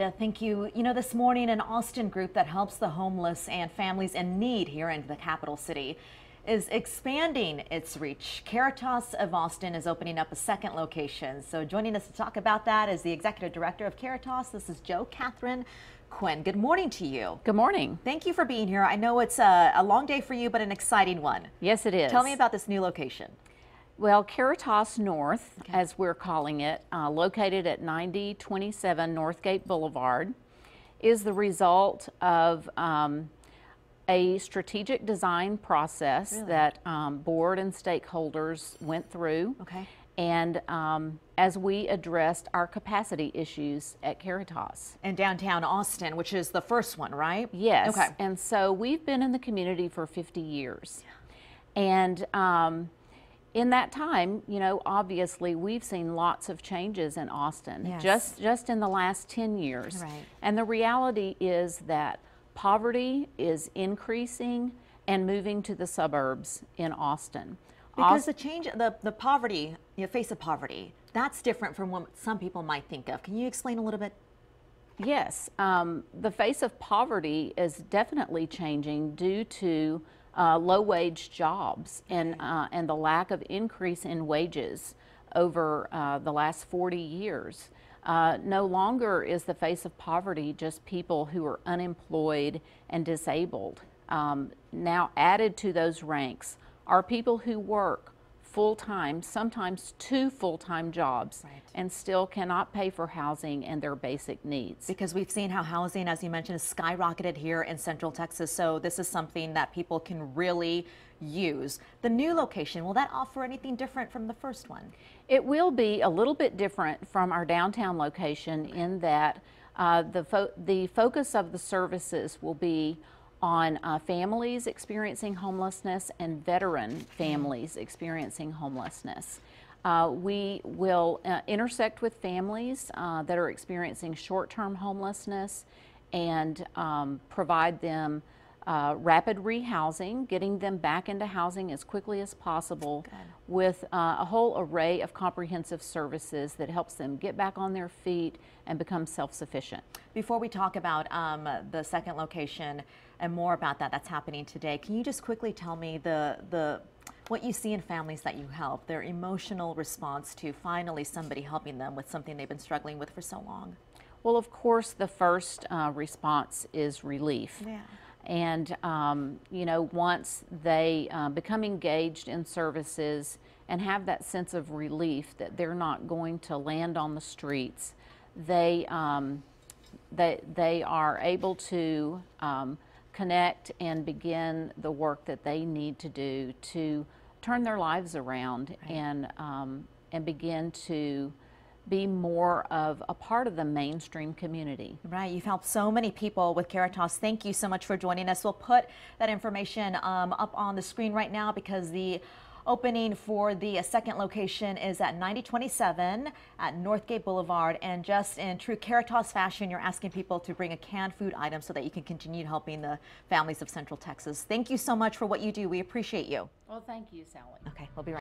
Yeah, thank you. You know, this morning, an Austin group that helps the homeless and families in need here in the capital city is expanding its reach. Caritas of Austin is opening up a second location. So joining us to talk about that is the executive director of Caritas. This is Catherine Quinn. Good morning to you. Good morning. Thank you for being here. I know it's a long day for you, but an exciting one. Yes, it is. Tell me about this new location. Well, Caritas North, as we're calling it, located at 9027 Northgate Boulevard, is the result of a strategic design process that board and stakeholders went through. Okay. And as we addressed our capacity issues at Caritas. In downtown Austin, which is the first one, right? Yes. Okay. And so we've been in the community for 50 years. And in that time, you know, obviously we've seen lots of changes in Austin, Yes. just in the last 10 years. Right. And the reality is that poverty is increasing and moving to the suburbs in Austin. Because the poverty, the face of poverty, that's different from what some people might think of. Can you explain a little bit? Yes, the face of poverty is definitely changing due to low-wage jobs and the lack of increase in wages over the last 40 years. No longer is the face of poverty just people who are unemployed and disabled. Now added to those ranks are people who work full-time, sometimes 2 full-time jobs, and still cannot pay for housing and their basic needs. Because we've seen how housing, as you mentioned, has skyrocketed here in Central Texas, so this is something that people can really use. The new location, will that offer anything different from the first one? It will be a little bit different from our downtown location in that the focus of the services will be on families experiencing homelessness and veteran families experiencing homelessness. We will intersect with families that are experiencing short-term homelessness and provide them rapid rehousing, getting them back into housing as quickly as possible with a whole array of comprehensive services that helps them get back on their feet and become self-sufficient. Before we talk about the second location and more about that's happening today, can you just quickly tell me what you see in families that you help, their emotional response to finally somebody helping them with something they've been struggling with for so long? Well, of course, the first response is relief. Yeah. And, you know, once they become engaged in services and have that sense of relief that they're not going to land on the streets, they are able to connect and begin the work that they need to do to turn their lives around and begin to be more of a part of the mainstream community. Right, you've helped so many people with Caritas. Thank you so much for joining us. We'll put that information up on the screen right now because the opening for the second location is at 9027 at Northgate Boulevard, and just in true Caritas fashion, you're asking people to bring a canned food item so that you can continue helping the families of Central Texas. Thank you so much for what you do. We appreciate you. Well, thank you, Sally. Okay, we'll be right back.